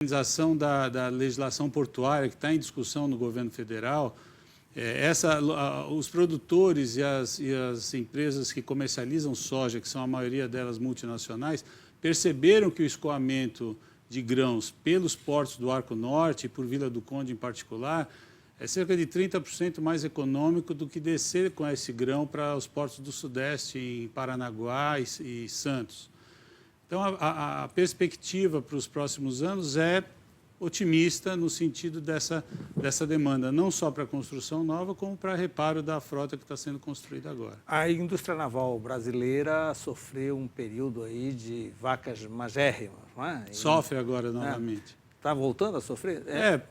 modernização da legislação portuária que está em discussão no governo federal, os produtores e as empresas que comercializam soja, que são a maioria delas multinacionais, perceberam que o escoamento de grãos pelos portos do Arco Norte e por Vila do Conde em particular é cerca de 30% mais econômico do que descer com esse grão para os portos do Sudeste, em Paranaguá e Santos. Então, a perspectiva para os próximos anos é otimista no sentido dessa demanda, não só para a construção nova, como para reparo da frota que está sendo construída agora. A indústria naval brasileira sofreu um período aí de vacas magérrimas, não é? Sofre agora novamente. Está voltando a sofrer?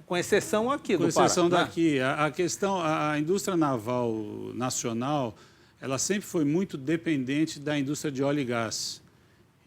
Com exceção aqui do Pará. Com exceção daqui. A indústria naval nacional, ela sempre foi muito dependente da indústria de óleo e gás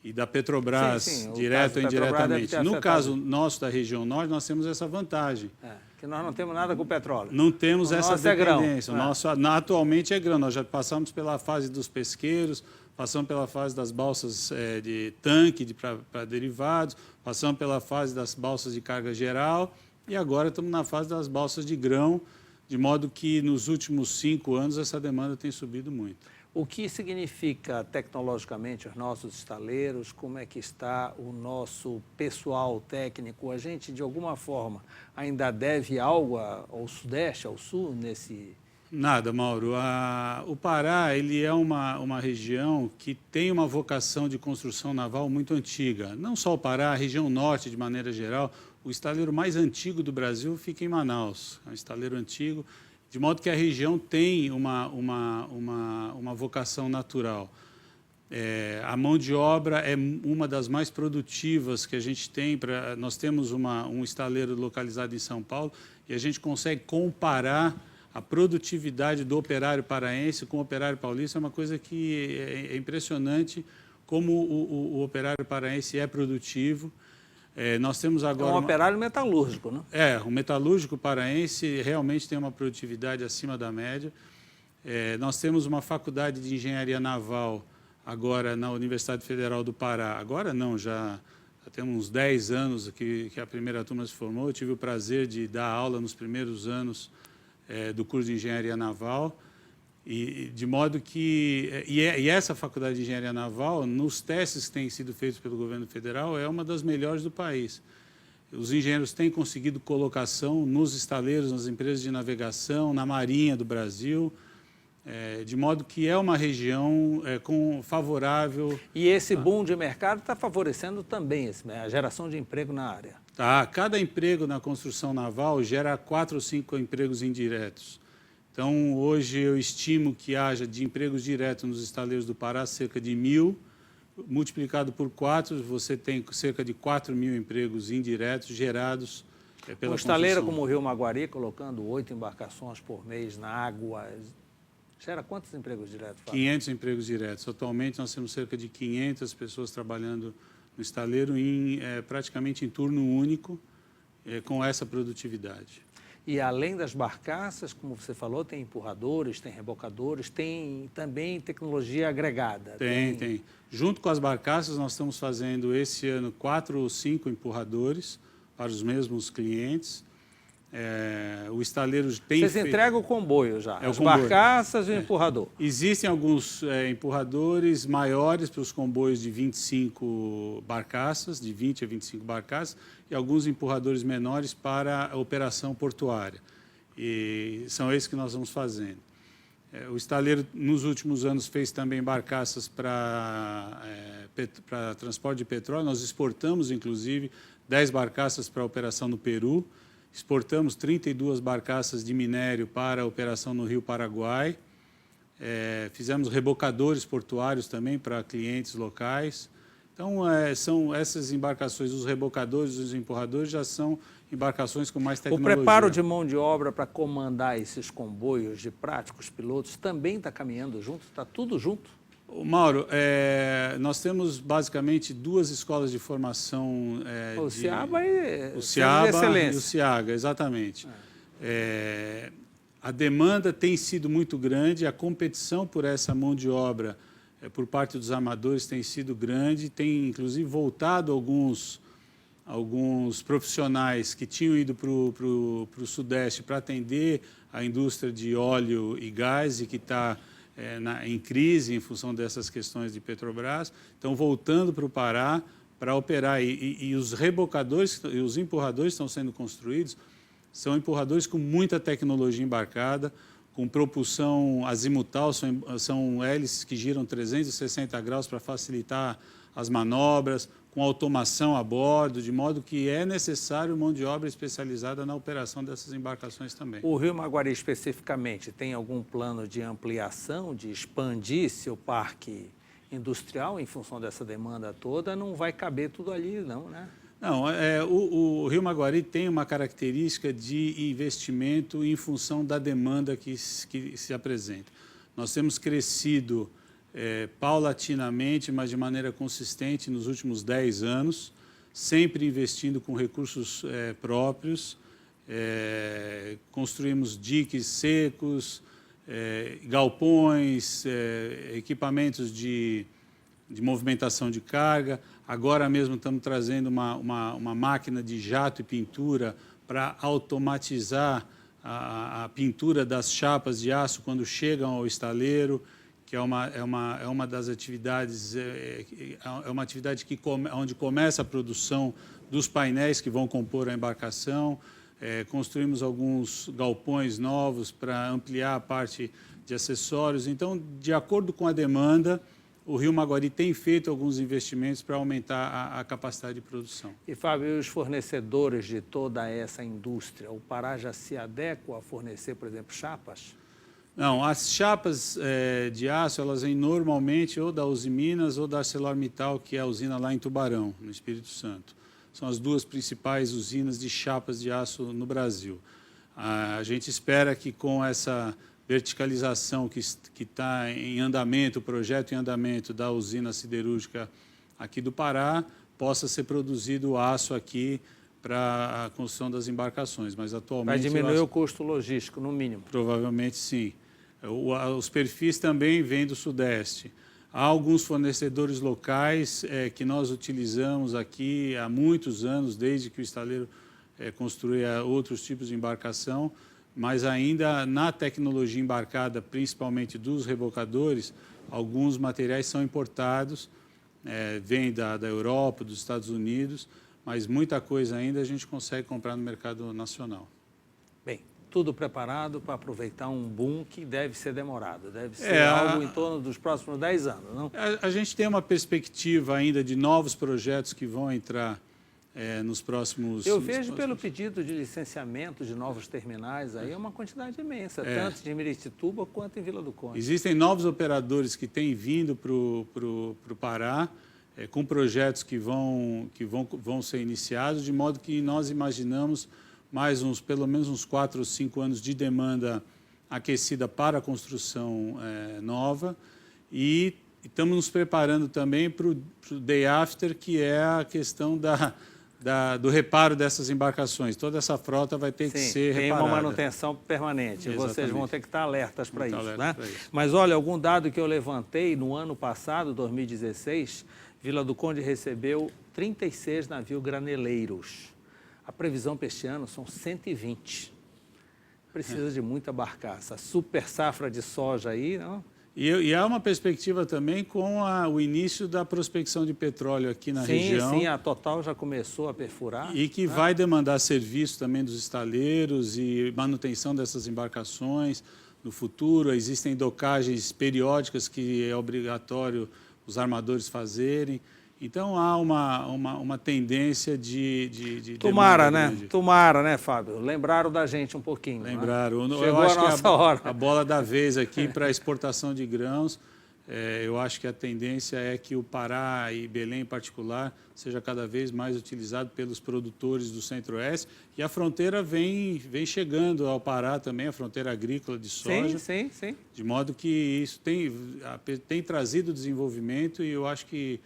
e da Petrobras, direto ou indiretamente. No caso nosso da região norte, nós temos essa vantagem. Que nós não temos nada com o petróleo. Não temos essa dependência. É grão. O nosso atualmente é grão. Nós já passamos pela fase dos pesqueiros, passamos pela fase das balsas de tanque para derivados, passamos pela fase das balsas de carga geral e agora estamos na fase das balsas de grão, de modo que nos últimos 5 anos essa demanda tem subido muito. O que significa tecnologicamente os nossos estaleiros? Como é que está o nosso pessoal técnico? A gente, de alguma forma, ainda deve algo ao Sudeste, ao Sul, nesse... Nada, Mauro. O Pará ele é uma região que tem uma vocação de construção naval muito antiga. Não só o Pará, a região norte, de maneira geral. O estaleiro mais antigo do Brasil fica em Manaus. É um estaleiro antigo, de modo que a região tem uma vocação natural. A mão de obra é uma das mais produtivas que a gente tem. Nós temos um estaleiro localizado em São Paulo e a gente consegue comparar a produtividade do operário paraense com o operário paulista. É uma coisa que é impressionante como o operário paraense é produtivo. Nós temos agora um operário metalúrgico, né? O metalúrgico paraense realmente tem uma produtividade acima da média. Nós temos uma faculdade de engenharia naval agora na Universidade Federal do Pará. Agora não, já temos uns 10 anos que a primeira turma se formou. Eu tive o prazer de dar aula nos primeiros anos do curso de engenharia naval. E de modo que essa faculdade de engenharia naval, nos testes que têm sido feitos pelo governo federal, é uma das melhores do país. Os engenheiros têm conseguido colocação nos estaleiros, nas empresas de navegação, na Marinha do Brasil, de modo que é uma região favorável. E esse boom de mercado está favorecendo também a geração de emprego na área. Cada emprego na construção naval gera 4 ou 5 empregos indiretos. Então, hoje eu estimo que haja de empregos diretos nos estaleiros do Pará cerca de 1.000, multiplicado por 4, você tem cerca de 4.000 empregos indiretos gerados pela construção. Um estaleiro como o Rio Maguari, colocando 8 embarcações por mês na água, gera quantos empregos diretos? 500 empregos diretos. Atualmente, nós temos cerca de 500 pessoas trabalhando no estaleiro, praticamente em turno único, com essa produtividade. E além das barcaças, como você falou, tem empurradores, tem rebocadores, tem também tecnologia agregada. Tem. Junto com as barcaças, nós estamos fazendo esse ano 4 ou 5 empurradores para os mesmos clientes. O estaleiro tem... Vocês entregam o comboio já, as comboio. Barcaças e o empurrador. Existem alguns empurradores maiores para os comboios de 25 barcaças, de 20 a 25 barcaças, e alguns empurradores menores para a operação portuária. E são esses que nós vamos fazendo. O estaleiro, nos últimos anos, fez também barcaças para transporte de petróleo. Nós exportamos, inclusive, 10 barcaças para a operação no Peru. Exportamos 32 barcaças de minério para a operação no Rio Paraguai. Fizemos rebocadores portuários também para clientes locais. Então, são essas embarcações, os rebocadores e os empurradores já são embarcações com mais tecnologia. O preparo de mão de obra para comandar esses comboios de práticos pilotos também está caminhando junto? Está tudo junto? Mauro, nós temos basicamente 2 escolas de formação. O CIABA e o CIABA e o CIAGA, exatamente. A demanda tem sido muito grande, a competição por essa mão de obra por parte dos armadores tem sido grande, tem inclusive voltado alguns alguns profissionais que tinham ido para o Sudeste para atender a indústria de óleo e gás e que está em crise em função dessas questões de Petrobras, estão voltando para o Pará para operar. E os rebocadores e os empurradores que estão sendo construídos são empurradores com muita tecnologia embarcada, com propulsão azimutal, são hélices que giram 360 graus para facilitar as manobras, com automação a bordo, de modo que é necessário mão de obra especializada na operação dessas embarcações também. O Rio Maguari, especificamente, tem algum plano de ampliação, de expandir seu parque industrial em função dessa demanda toda? Não vai caber tudo ali, não, né? Não, o Rio Maguari tem uma característica de investimento em função da demanda que se apresenta. Nós temos crescido paulatinamente, mas de maneira consistente nos últimos 10 anos, sempre investindo com recursos próprios. Construímos diques secos, galpões, equipamentos de movimentação de carga. Agora mesmo estamos trazendo uma máquina de jato e pintura para automatizar a pintura das chapas de aço quando chegam ao estaleiro, que é uma das atividades, uma atividade onde começa a produção dos painéis que vão compor a embarcação. Construímos alguns galpões novos para ampliar a parte de acessórios. Então, de acordo com a demanda, o Rio Maguari tem feito alguns investimentos para aumentar a capacidade de produção. E, Fábio, e os fornecedores de toda essa indústria, o Pará já se adequa a fornecer, por exemplo, chapas? Não, as chapas de aço, elas vêm normalmente ou da Uzi Minas ou da ArcelorMittal, que é a usina lá em Tubarão, no Espírito Santo. São as duas principais usinas de chapas de aço no Brasil. A gente espera que com essa verticalização que está em andamento, o projeto em andamento da usina siderúrgica aqui do Pará, possa ser produzido aço aqui para a construção das embarcações. Mas atualmente vai diminuir o custo logístico, no mínimo. Provavelmente sim. Os perfis também vêm do Sudeste. Há alguns fornecedores locais que nós utilizamos aqui há muitos anos, desde que o estaleiro construía outros tipos de embarcação, mas ainda na tecnologia embarcada, principalmente dos rebocadores, alguns materiais são importados, vêm da Europa, dos Estados Unidos, mas muita coisa ainda a gente consegue comprar no mercado nacional. Bem, tudo preparado para aproveitar um boom que deve ser demorado, deve ser algo em torno dos próximos 10 anos, não? A gente tem uma perspectiva ainda de novos projetos que vão entrar nos próximos... Eu vejo pelo pedido de licenciamento de novos terminais, aí é uma quantidade imensa, tanto de Miritituba quanto em Vila do Conde. Existem novos operadores que têm vindo para o Pará, com projetos que vão ser iniciados, de modo que nós imaginamos pelo menos uns 4 ou 5 anos de demanda aquecida para a construção nova, e estamos nos preparando também para o day after, que é a questão do reparo dessas embarcações. Toda essa frota vai ter que ser reparada. Tem uma manutenção permanente. Exatamente. Vocês vão ter que estar alertas para isso, né? Para isso. Mas olha, algum dado que eu levantei no ano passado, 2016, Vila do Conde recebeu 36 navios graneleiros. A previsão para este ano são 120. Precisa de muita barcaça. Super safra de soja aí, não? E há uma perspectiva também com o início da prospecção de petróleo aqui na região. Sim, a Total já começou a perfurar. E que vai demandar serviço também dos estaleiros e manutenção dessas embarcações no futuro. Existem docagens periódicas que é obrigatório os armadores fazerem. Então, há uma tendência de Tomara, né? Grande. Tomara, né, Fábio? Lembraram da gente um pouquinho. Lembraram. Né? Chegou a nossa hora. A bola da vez aqui para a exportação de grãos. Eu acho que a tendência é que o Pará e Belém, em particular, seja cada vez mais utilizado pelos produtores do Centro-Oeste. E a fronteira vem chegando ao Pará também, a fronteira agrícola de soja. Sim. De modo que isso tem trazido desenvolvimento, e eu acho que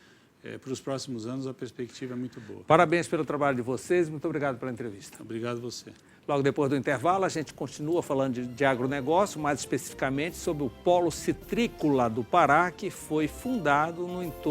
para os próximos anos a perspectiva é muito boa. Parabéns pelo trabalho de vocês, muito obrigado pela entrevista. Obrigado a você. Logo depois do intervalo, a gente continua falando de agronegócio, mais especificamente sobre o Polo Citrícola do Pará, que foi fundado no entorno